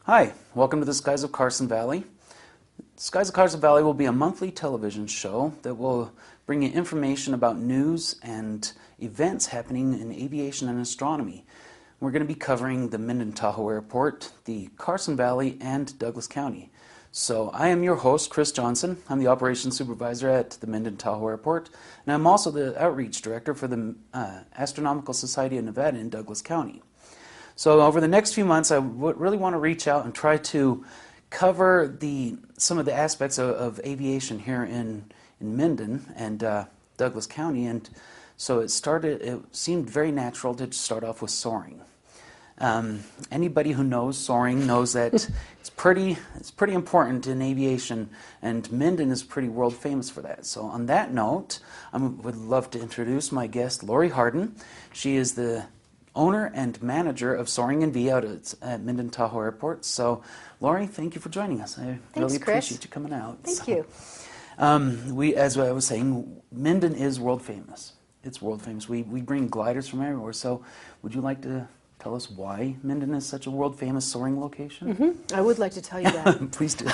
Hi, welcome to the Skies of Carson Valley. Skies of Carson Valley will be a monthly television show that will bring you information about news and events happening in aviation and astronomy. We're going to be covering the Minden Tahoe Airport, the Carson Valley, and Douglas County. So I am your host, Chris Johnson. I'm the operations supervisor at the Minden Tahoe Airport, and I'm also the outreach director for the Astronomical Society of Nevada in Douglas County. So over the next few months, I really want to reach out and try to cover some of the aspects of aviation here in Minden and Douglas County. And so it seemed very natural to start off with soaring. Anybody who knows soaring knows that it's pretty important in aviation, and Minden is pretty world famous for that. So on that note, I would love to introduce my guest, Lori Harden. She is the owner and manager of Soaring and V out at Minden Tahoe Airport. So, Lori, thank you for joining us. I really appreciate you coming out. Thank you. As I was saying, Minden is world famous. It's world famous. We bring gliders from everywhere. So, would you like to tell us why Minden is such a world famous soaring location? Mm-hmm. I would like to tell you that. Please do.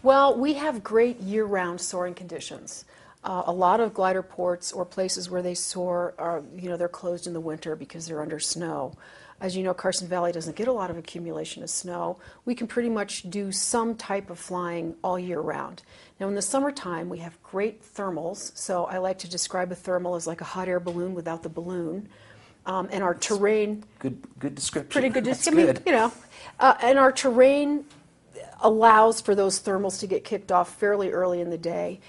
Well, we have great year-round soaring conditions. A lot of glider ports or places where they soar are, they're closed in the winter because they're under snow. As you know, Carson Valley doesn't get a lot of accumulation of snow. We can pretty much do some type of flying all year round. Now, in the summertime, we have great thermals. So I like to describe a thermal as like a hot air balloon without the balloon. And our terrain... Good description. Pretty good description. And our terrain allows for those thermals to get kicked off fairly early in the day.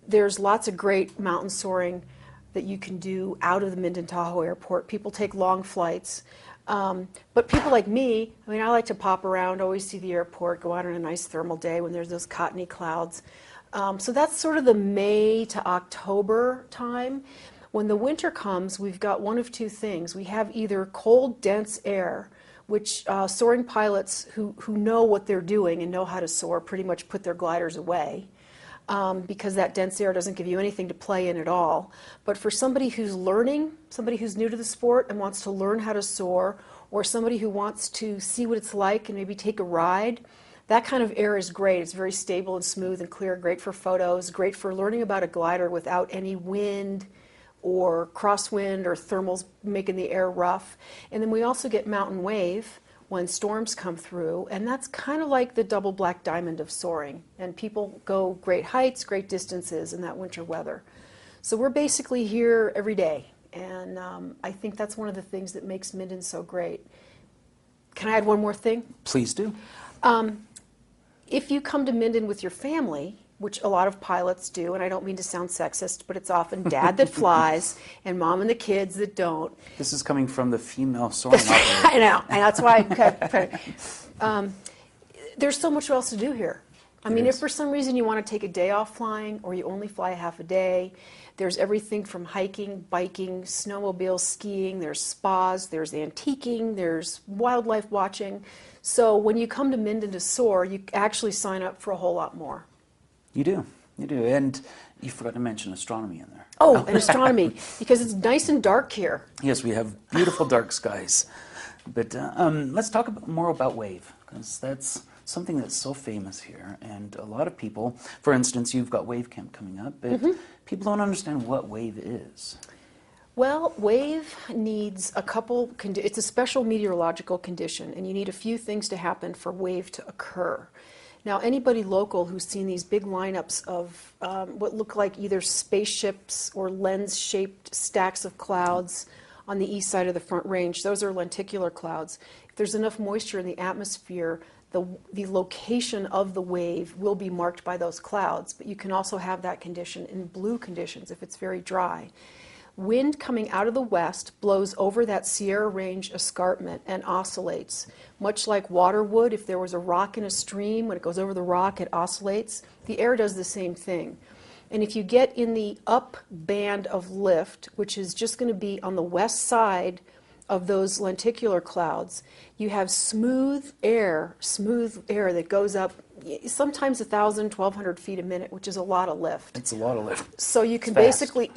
There's lots of great mountain soaring that you can do out of the Minden Tahoe Airport. People take long flights. But people like me, I like to pop around, always see the airport, go out on a nice thermal day when there's those cottony clouds. So that's sort of the May to October time. When the winter comes, we've got one of two things. We have either cold, dense air, which soaring pilots who know what they're doing and know how to soar pretty much put their gliders away. Because that dense air doesn't give you anything to play in at all. But for somebody who's learning, somebody who's new to the sport and wants to learn how to soar, or somebody who wants to see what it's like and maybe take a ride, that kind of air is great. It's very stable and smooth and clear, great for photos, great for learning about a glider without any wind or crosswind or thermals making the air rough. And then we also get mountain wave when storms come through, and that's kind of like the double black diamond of soaring. And people go great heights, great distances in that winter weather. So we're basically here every day, and I think that's one of the things that makes Minden so great. Can I add one more thing? Please do. If you come to Minden with your family, which a lot of pilots do, and I don't mean to sound sexist, but it's often dad that flies and mom and the kids that don't. This is coming from the female soaring operator. I know, and that's why there's so much else to do here. I mean, if for some reason you want to take a day off flying or you only fly a half a day, there's everything from hiking, biking, snowmobile, skiing, there's spas, there's antiquing, there's wildlife watching. So when you come to Minden to soar, you actually sign up for a whole lot more. You do, and you forgot to mention astronomy in there. Oh, and astronomy, because it's nice and dark here. Yes, we have beautiful dark skies. But let's talk more about wave, because that's something that's so famous here. And a lot of people, for instance, you've got Wave Camp coming up, but people don't understand what wave is. Well, wave needs it's a special meteorological condition, and you need a few things to happen for wave to occur. Now, anybody local who's seen these big lineups of what look like either spaceships or lens-shaped stacks of clouds on the east side of the Front Range, those are lenticular clouds. If there's enough moisture in the atmosphere, the location of the wave will be marked by those clouds, but you can also have that condition in blue conditions if it's very dry. Wind coming out of the west blows over that Sierra Range escarpment and oscillates. Much like water would, if there was a rock in a stream, when it goes over the rock, it oscillates. The air does the same thing. And if you get in the up band of lift, which is just going to be on the west side of those lenticular clouds, you have smooth air that goes up sometimes 1,000, 1,200 feet a minute, which is a lot of lift. It's a lot of lift. So you can It's fast. basically,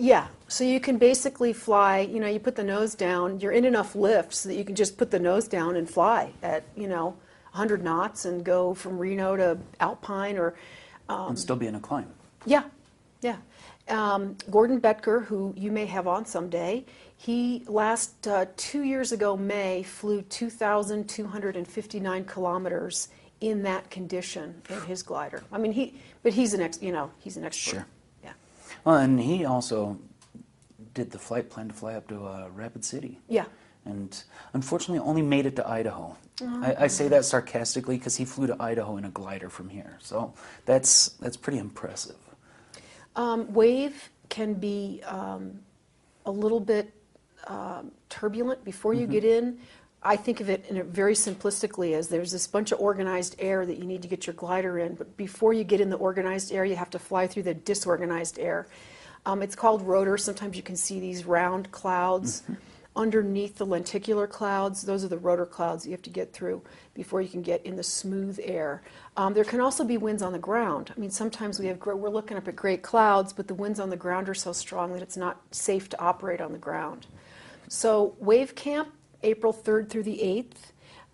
so you can basically fly, you put the nose down, you're in enough lift so that you can just put the nose down and fly at, 100 knots and go from Reno to Alpine or... and still be in a climb. Yeah, yeah. Gordon Betker, who you may have on someday, he last 2 years ago, May, flew 2,259 kilometers in that condition in his glider. I mean, he's an he's an expert. Sure. Yeah. Well, and he also did the flight plan to fly up to Rapid City. Yeah. And unfortunately only made it to Idaho. I say that sarcastically because he flew to Idaho in a glider from here. So that's pretty impressive. Wave can be a little bit turbulent before you get in. I think of it very simplistically as there's this bunch of organized air that you need to get your glider in, but before you get in the organized air, you have to fly through the disorganized air. It's called rotor. Sometimes you can see these round clouds. Underneath the lenticular clouds, those are the rotor clouds you have to get through before you can get in the smooth air. There can also be winds on the ground. I mean, sometimes we're looking up at great clouds, but the winds on the ground are so strong that it's not safe to operate on the ground. So Wave Camp, April 3rd through the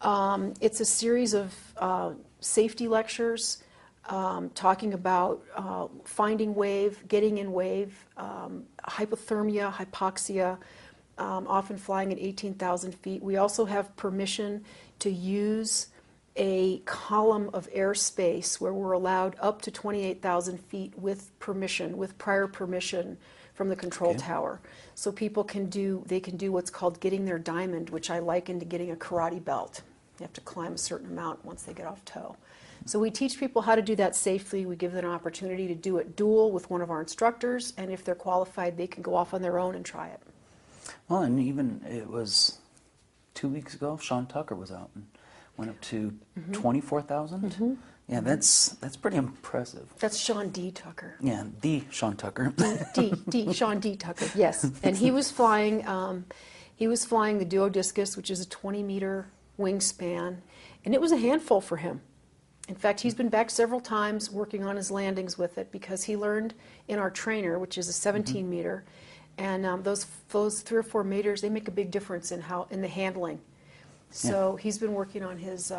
8th. It's a series of safety lectures talking about finding wave, getting in wave, hypothermia, hypoxia, often flying at 18,000 feet. We also have permission to use a column of airspace where we're allowed up to 28,000 feet with permission, with prior permission from the control tower. So people can do what's called getting their diamond, which I liken to getting a karate belt. You have to climb a certain amount once they get off tow. So we teach people how to do that safely. We give them an opportunity to do it dual with one of our instructors, and if they're qualified, they can go off on their own and try it. Well, and even it was 2 weeks ago, Sean Tucker was out and went up to 24,000. Yeah, that's pretty impressive. That's Sean D. Tucker. Yeah, the Sean Tucker. Sean D. Tucker, yes. And he was flying the Duodiscus, which is a 20-meter wingspan, and it was a handful for him. In fact, he's been back several times working on his landings with it because he learned in our trainer, which is a 17-meter, and those 3 or 4 meters, they make a big difference in the handling. So he's been working on his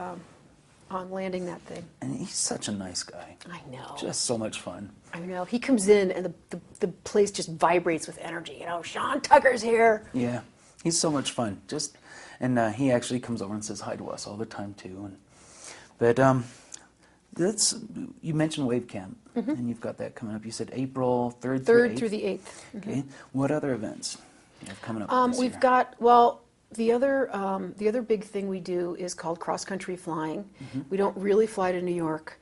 on landing that thing. And he's such a nice guy. I know. Just so much fun. I know. He comes in and the place just vibrates with energy. Sean Tucker's here. Yeah, he's so much fun. And he actually comes over and says hi to us all the time too. But you mentioned Wave Camp, and you've got that coming up. You said April 3rd through the 8th. Okay. What other events you have coming up this We've year? got, the other big thing we do is called cross-country flying. We don't really fly to New York,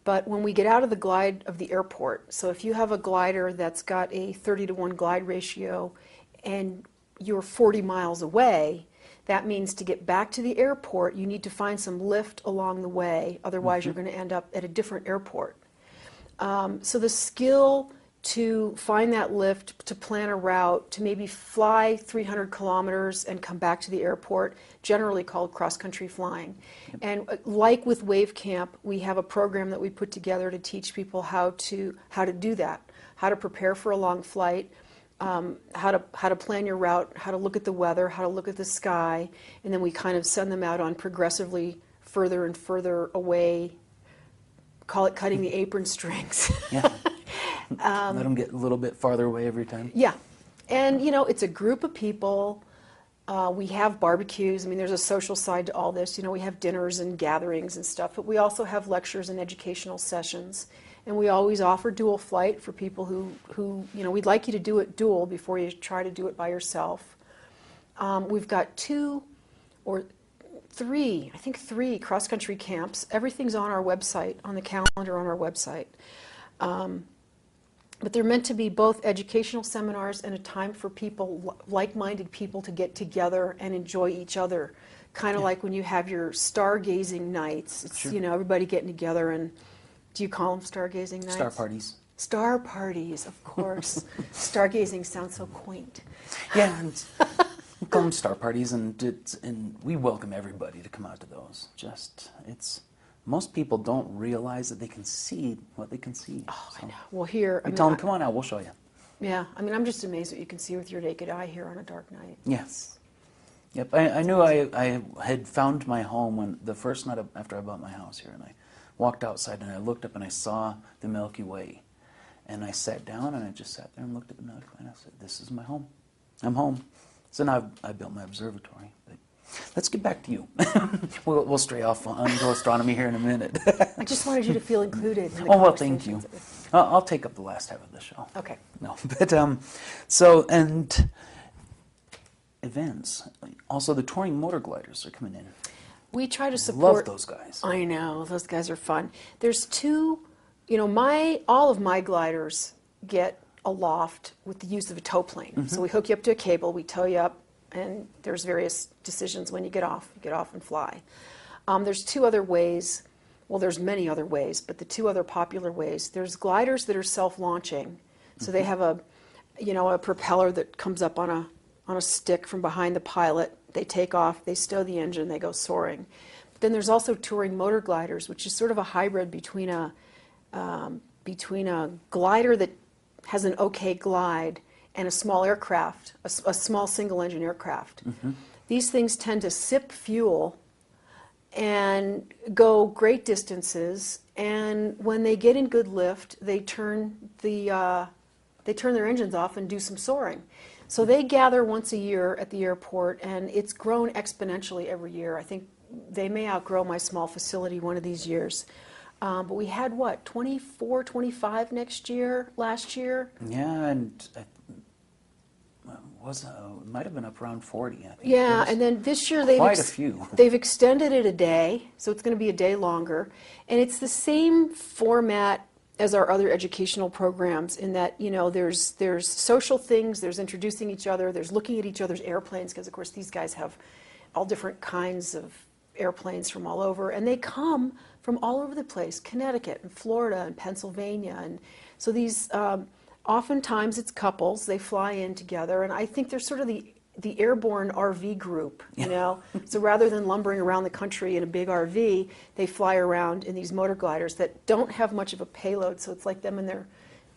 but when we get out of the glide of the airport, so if you have a glider that's got a 30-to-1 glide ratio and you're 40 miles away, that means to get back to the airport, you need to find some lift along the way. Otherwise, you're going to end up at a different airport. So the skill to find that lift, to plan a route, to maybe fly 300 kilometers and come back to the airport, generally called cross-country flying. And like with Wave Camp, we have a program that we put together to teach people how to do that, how to prepare for a long flight, how to plan your route, how to look at the weather, how to look at the sky, and then we kind of send them out on progressively further and further away, call it cutting the apron strings. Yeah. Let them get a little bit farther away every time. Yeah. And, it's a group of people. We have barbecues. I mean, there's a social side to all this. We have dinners and gatherings and stuff, but we also have lectures and educational sessions. And we always offer dual flight for people who we'd like you to do it dual before you try to do it by yourself. We've got 2 or 3, I think 3 cross-country camps. Everything's on our website, on the calendar on our website. But they're meant to be both educational seminars and a time for people, like-minded people, to get together and enjoy each other. Kind of like when you have your stargazing nights. It's, everybody getting together and, do you call them stargazing nights? Star parties. Star parties, of course. Stargazing sounds so quaint. Yeah, We call them star parties, and we welcome everybody to come out to those. Most people don't realize that they can see what they can see. Oh, so I know. Well, here... We tell them, come on out, we'll show you. Yeah, I mean, I'm just amazed what you can see with your naked eye here on a dark night. Yes. Yep, I knew I had found my home when the first night after I bought my house here, and I walked outside and I looked up and I saw the Milky Way. And I sat down and I just sat there and looked at the Milky Way and I said, this is my home. I'm home. So now I built my observatory. But let's get back to you. We'll stray off onto astronomy here in a minute. I just wanted you to feel included in the well, thank you. I'll take up the last half of the show. Okay. No, but so, and events. Also, the touring motor gliders are coming in. We try to support... Love those guys. I know, those guys are fun. There's two, all of my gliders get aloft with the use of a tow plane. Mm-hmm. So we hook you up to a cable, we tow you up, and there's various decisions when you get off. You get off and fly. There's two other ways. Well, there's many other ways, but the two other popular ways. There's gliders that are self-launching. So mm-hmm. they have a propeller that comes up on a stick from behind the pilot. They take off, they stow the engine, they go soaring. But then there's also touring motor gliders, which is sort of a hybrid between a glider that has an okay glide and a small aircraft, a small single-engine aircraft. Mm-hmm. These things tend to sip fuel and go great distances, and when they get in good lift, they turn their engines off and do some soaring. So they gather once a year at the airport, and it's grown exponentially every year. I think they may outgrow my small facility one of these years. But we had, 24, 25 last year? Yeah, and might have been up around 40, I think. Yeah, and then this year they've extended it a day, so it's going to be a day longer. And it's the same format as our other educational programs in that, there's social things, there's introducing each other, there's looking at each other's airplanes, because of course these guys have all different kinds of airplanes from all over, and they come from all over the place, Connecticut and Florida and Pennsylvania. And so these, oftentimes it's couples, they fly in together, and I think they're sort of the airborne RV group, So rather than lumbering around the country in a big RV, they fly around in these motor gliders that don't have much of a payload, so it's like them and their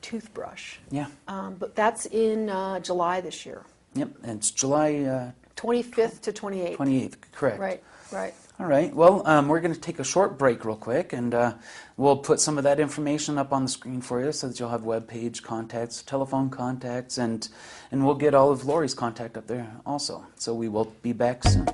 toothbrush. Yeah. But that's in July this year. Yep, and it's July... 25th to 28th. 28th, correct. Right. All right, well, we're going to take a short break real quick, and we'll put some of that information up on the screen for you so that you'll have web page contacts, telephone contacts, and we'll get all of Lori's contact up there also. So we will be back soon.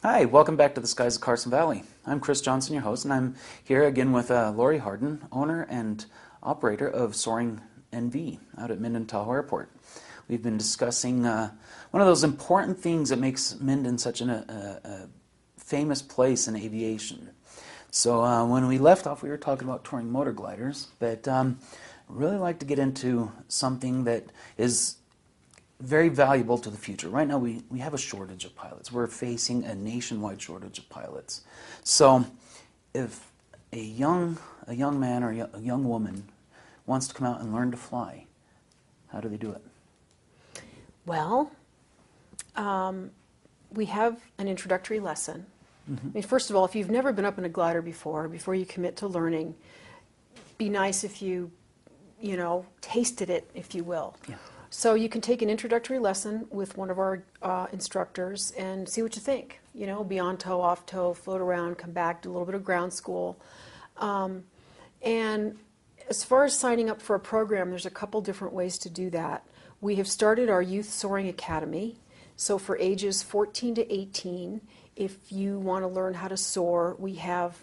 Hi, welcome back to the Skies of Carson Valley. I'm Chris Johnson, your host, and I'm here again with Lori Harden, owner and operator of Soaring NV out at Minden Tahoe Airport. We've been discussing one of those important things that makes Minden such a famous place in aviation. So when we left off, we were talking about touring motor gliders, but I'd really like to get into something that is very valuable to the future. Right now we have a shortage of pilots. We're facing a nationwide shortage of pilots. So if a young man or a young woman wants to come out and learn to fly, how do they do it? Well, we have an introductory lesson. I mean, first of all, if you've never been up in a glider before you commit to learning, be nice if you tasted it, if you will. Yeah. So you can take an introductory lesson with one of our instructors and see what you think. Be on tow, off tow, float around, come back, do a little bit of ground school. And as far as signing up for a program, there's a couple different ways to do that. We have started our Youth Soaring Academy. So for ages 14 to 18, if you want to learn how to soar, we have,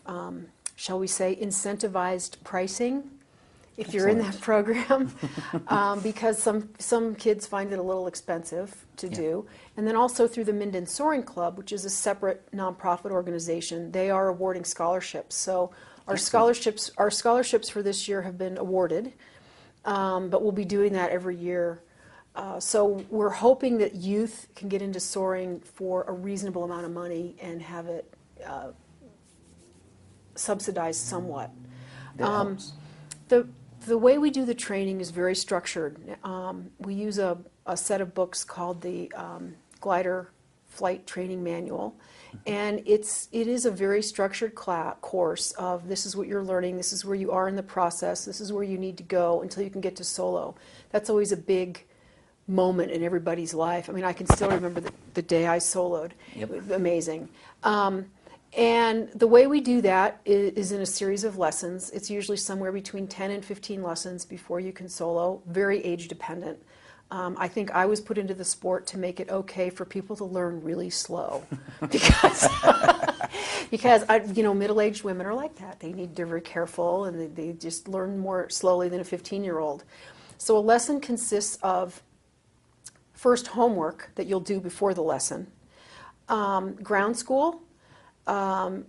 shall we say, incentivized pricing. If you're in that program, because some kids find it a little expensive to do. And then also through the Minden Soaring Club, which is a separate nonprofit organization, they are awarding scholarships. So our scholarships for this year have been awarded, but we'll be doing that every year. So we're hoping that youth can get into soaring for a reasonable amount of money and have it subsidized somewhat. That helps. The way we do the training is very structured. We use a set of books called the Glider Flight Training Manual, and it is a very structured course of this is what you're learning, this is where you are in the process, this is where you need to go until you can get to solo. That's always a big moment in everybody's life. I mean, I can still remember the day I soloed. Yep. It was amazing. And the way we do that is in a series of lessons. It's usually somewhere between 10 and 15 lessons before you can solo, very age dependent. I think I was put into the sport to make it okay for people to learn really slow, because middle-aged women are like that. They're very careful and they just learn more slowly than a 15-year-old. So a lesson consists of first homework that you'll do before the lesson, ground school,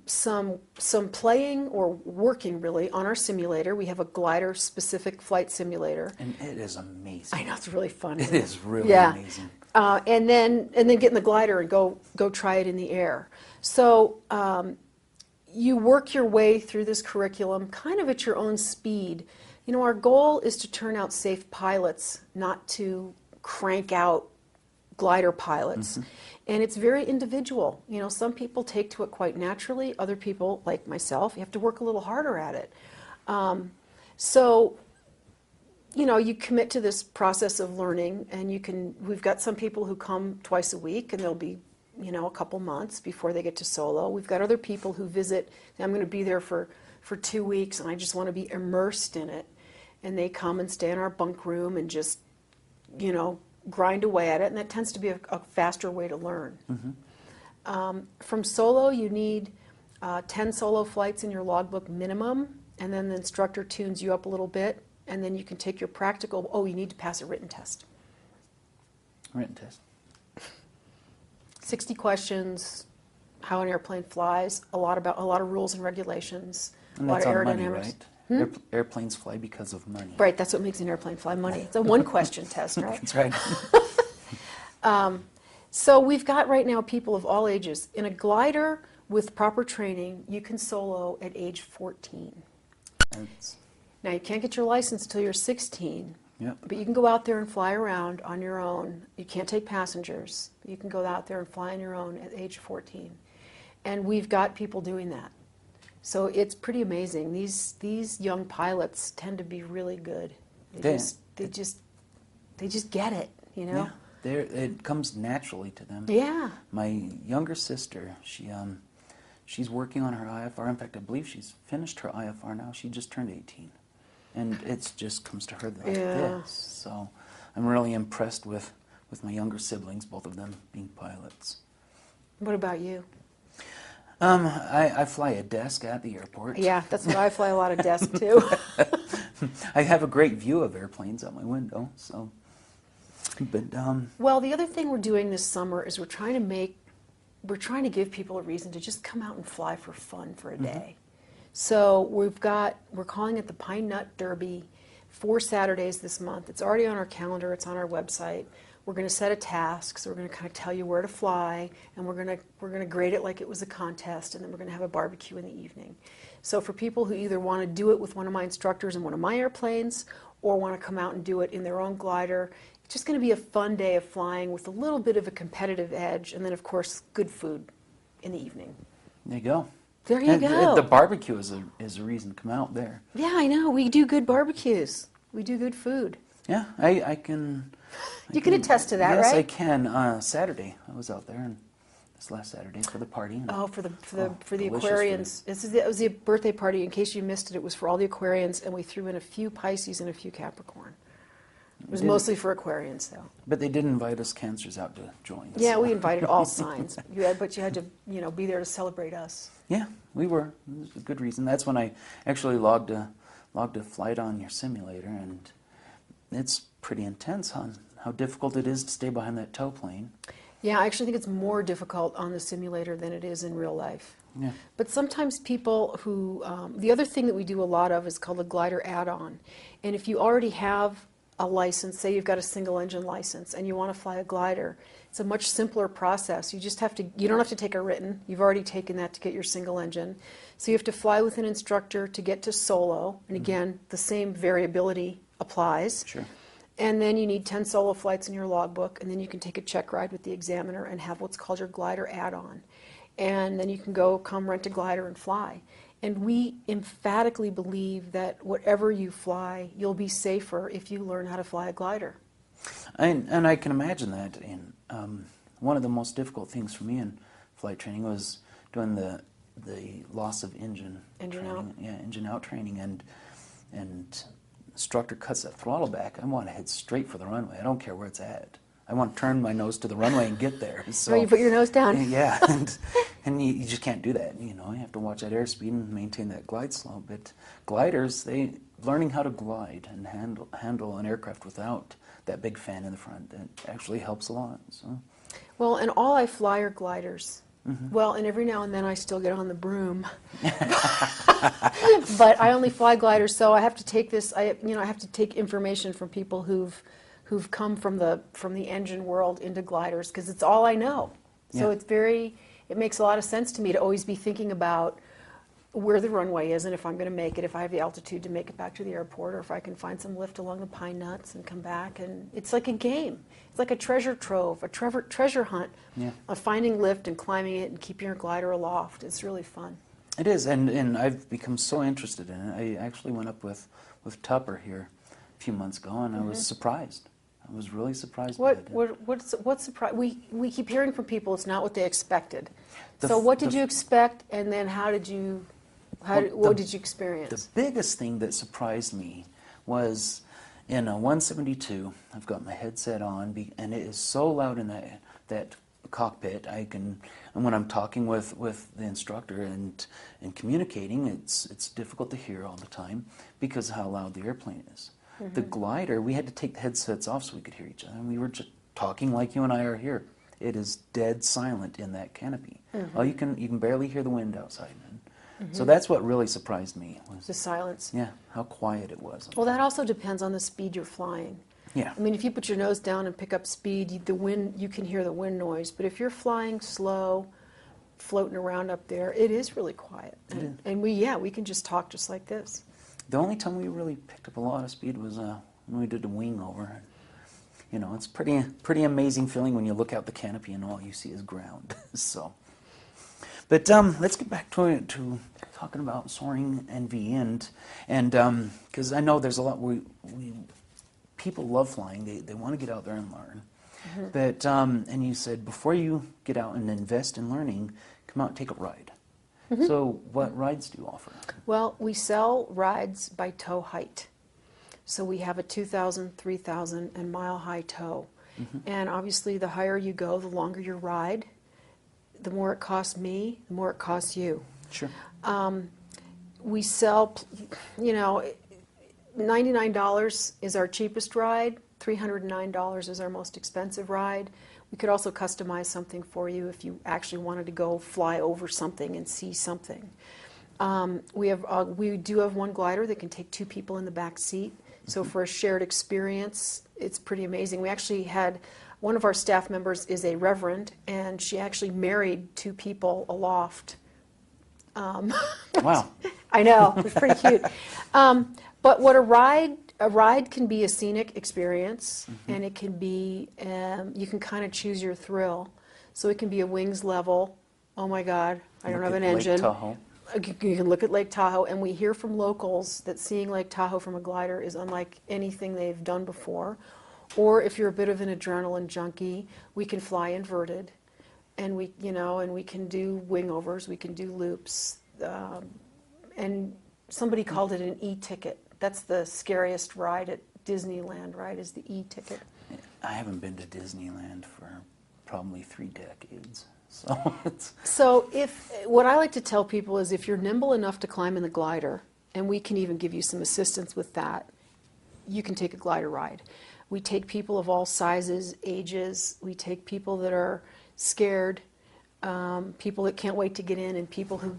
some playing or working really on our simulator. We have a glider specific flight simulator. And it is amazing. I know, it's really fun. It is really amazing. And then get in the glider and go try it in the air. So you work your way through this curriculum kind of at your own speed. Our goal is to turn out safe pilots, not to crank out glider pilots. And it's very individual. Some people take to it quite naturally. Other people, like myself, you have to work a little harder at it. So you commit to this process of learning, and we've got some people who come twice a week, and they'll be, a couple months before they get to solo. We've got other people who visit, and I'm going to be there for 2 weeks, and I just want to be immersed in it. And they come and stay in our bunk room and just, grind away at it, and that tends to be a faster way to learn. From solo, you need 10 solo flights in your logbook minimum, and then the instructor tunes you up a little bit, and then you can take your practical. You need to pass a written test. Written test. 60 questions, how an airplane flies, a lot of rules and regulations, And a lot that's of on money, aerodynamics. right? Airplanes fly because of money. Right, that's what makes an airplane fly, money. It's a one-question test, right? That's right. So we've got right now people of all ages. In a glider with proper training, you can solo at age 14. Now, you can't get your license until you're 16, but you can go out there and fly around on your own. You can't take passengers. You can go out there and fly on your own at age 14. And we've got people doing that. So it's pretty amazing. These young pilots tend to be really good. They just get it, Yeah, it comes naturally to them. Yeah. My younger sister, she's working on her IFR. In fact, I believe she's finished her IFR now. She just turned 18, and it just comes to her like this. So I'm really impressed with my younger siblings, both of them being pilots. What about you? I fly a desk at the airport. Yeah, that's what I fly, a lot of desk too. I have a great view of airplanes out my window, so. But well, the other thing we're doing this summer is we're trying to make we're trying to give people a reason to just come out and fly for fun for a day. So we're calling it the Pine Nut Derby, 4 Saturdays this month. It's already on our calendar. It's on our website. We're going to set a task, so we're going to kind of tell you where to fly, and we're going to grade it like it was a contest, and then we're going to have a barbecue in the evening. So for people who either want to do it with one of my instructors in one of my airplanes, or want to come out and do it in their own glider, it's just going to be a fun day of flying with a little bit of a competitive edge, and then of course good food in the evening. There you go. There you go. The barbecue is a reason to come out there. Yeah, I know. We do good barbecues. We do good food. Yeah, I can. You can attest to that, yes, right? Yes, I can. Saturday, I was out there, and this last Saturday for the party. And for the delicious Aquarians. It was the birthday party. In case you missed it, it was for all the Aquarians, and we threw in a few Pisces and a few Capricorn. It was mostly for Aquarians, though. But they did invite us Cancers out to join. Yeah, so. we invited all signs. But you had to, be there to celebrate us. Yeah, we were. It was a good reason. That's when I actually logged a flight on your simulator, and it's pretty intense on how difficult it is to stay behind that tow plane. Yeah, I actually think it's more difficult on the simulator than it is in real life. Yeah. But sometimes people who, the other thing that we do a lot of is called a glider add-on. And if you already have a license, say you've got a single engine license and you want to fly a glider, it's a much simpler process. You don't have to take a written. You've already taken that to get your single engine. So you have to fly with an instructor to get to solo. And again, the same variability applies. Sure. And then you need 10 solo flights in your logbook, and then you can take a check ride with the examiner and have what's called your glider add-on. And then you can come rent a glider and fly. And we emphatically believe that whatever you fly, you'll be safer if you learn how to fly a glider. And I can imagine that. And one of the most difficult things for me in flight training was doing the loss of engine training. Out. Yeah, engine out training. And instructor cuts that throttle back. I want to head straight for the runway. I don't care where it's at. I want to turn my nose to the runway and get there. So you put your nose down. Yeah, and you just can't do that. You have to watch that airspeed and maintain that glide slope. But gliders, learning how to glide and handle an aircraft without that big fan in the front, that actually helps a lot. So. Well, and all I fly are gliders. Mm-hmm. Well, and every now and then I still get on the broom. But I only fly gliders, so I have to take this. I have to take information from people who've come from the engine world into gliders, because it's all I know. So it makes a lot of sense to me to always be thinking about where the runway is and if I'm going to make it, if I have the altitude to make it back to the airport, or if I can find some lift along the pine nuts and come back. And it's like a game. It's like a treasure trove, a treasure hunt of finding lift and climbing it and keeping your glider aloft. It's really fun. It is, and I've become so interested in it. I actually went up with Tupper here a few months ago, and I was surprised. I was really surprised by it. What's surprise? We keep hearing from people it's not what they expected. So what did you expect, and then what did you experience? The biggest thing that surprised me was in a 172. I've got my headset on, and it is so loud in that cockpit. And when I'm talking with the instructor and communicating, it's difficult to hear all the time because of how loud the airplane is. Mm-hmm. The glider, we had to take the headsets off so we could hear each other, and we were just talking like you and I are here. It is dead silent in that canopy. Mm-hmm. Oh, you can barely hear the wind outside. Mm-hmm. So that's what really surprised me. Was the silence. Yeah, how quiet it was. Well, that also depends on the speed you're flying. Yeah. I mean, if you put your nose down and pick up speed, you can hear the wind noise. But if you're flying slow, floating around up there, it is really quiet. And we can just talk just like this. The only time we really picked up a lot of speed was when we did the wing over. It's pretty amazing feeling when you look out the canopy and all you see is ground. So, but let's get back to talking about soaring NV and because I know there's a lot people love flying. They want to get out there and learn. Mm-hmm. But and you said before you get out and invest in learning, come out and take a ride. Mm-hmm. So what rides do you offer? Well, we sell rides by tow height. So we have a 2,000, 3,000, and mile-high tow. Mm-hmm. And obviously the higher you go, the longer your ride. The more it costs me, the more it costs you. Sure. We sell, $99 is our cheapest ride, $309 is our most expensive ride. We could also customize something for you if you actually wanted to go fly over something and see something. We do have one glider that can take 2 people in the back seat. So for a shared experience, it's pretty amazing. We actually had one of our staff members is a reverend, and she actually married 2 people aloft. Wow. I know, it's pretty cute. But what a ride can be a scenic experience, and it can be, you can kind of choose your thrill. So it can be a wings level. Oh my God, I don't have an engine. Lake Tahoe. You can look at Lake Tahoe, and we hear from locals that seeing Lake Tahoe from a glider is unlike anything they've done before. Or if you're a bit of an adrenaline junkie, we can fly inverted, and we can do wingovers, we can do loops, and somebody called it an e-ticket. That's the scariest ride at Disneyland, right? Is the e-ticket. I haven't been to Disneyland for probably 3 decades. So what I like to tell people is if you're nimble enough to climb in the glider, and we can even give you some assistance with that, you can take a glider ride. We take people of all sizes, ages. We take people that are scared, people that can't wait to get in, and people who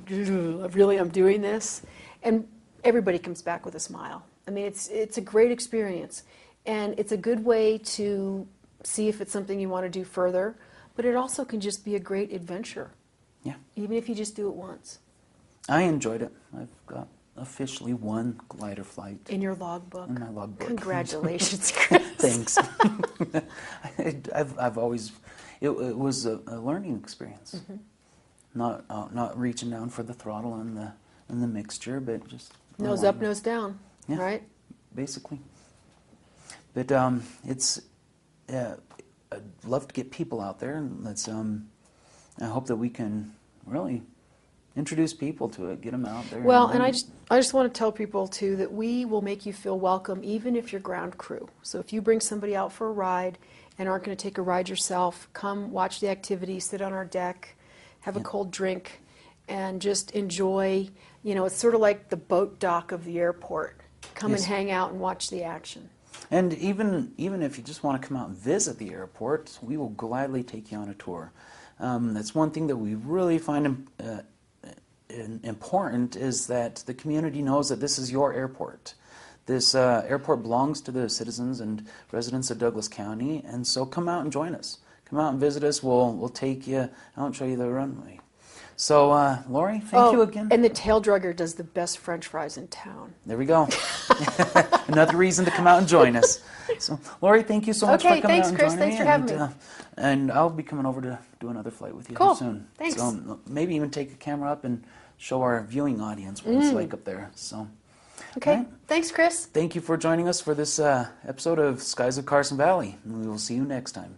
really, I'm doing this. And everybody comes back with a smile. I mean, it's a great experience, and it's a good way to see if it's something you want to do further. But it also can just be a great adventure. Yeah. Even if you just do it once. I enjoyed it. I've got officially 1 glider flight. In your logbook. In my logbook. Congratulations, Chris. Thanks. I've always, it was a learning experience. Not reaching down for the throttle and the mixture, but just nose up, nose down. Yeah, right? Basically. But I'd love to get people out there, and I hope that we can really introduce people to it, get them out there. Well, and I just want to tell people too that we will make you feel welcome even if you're ground crew. So if you bring somebody out for a ride and aren't going to take a ride yourself, come watch the activity, sit on our deck, have a cold drink, and just enjoy. It's sort of like the boat dock of the airport. Come and hang out and watch the action. And even if you just want to come out and visit the airport, we will gladly take you on a tour. That's one thing that we really find important, is that the community knows that this is your airport. This airport belongs to the citizens and residents of Douglas County, and so come out and join us. Come out and visit us. We'll take you out and show you the runway. So, Lori, thank you again. And the tail drugger does the best French fries in town. There we go. Another reason to come out and join us. So, Lori, thank you so much for coming thanks, out and Chris. joining Thanks me. for having me. And I'll be coming over to do another flight with you soon. Thanks. So maybe even take a camera up and show our viewing audience what it's like up there. So, okay. Right. Thanks, Chris. Thank you for joining us for this episode of Skies of Carson Valley. And we will see you next time.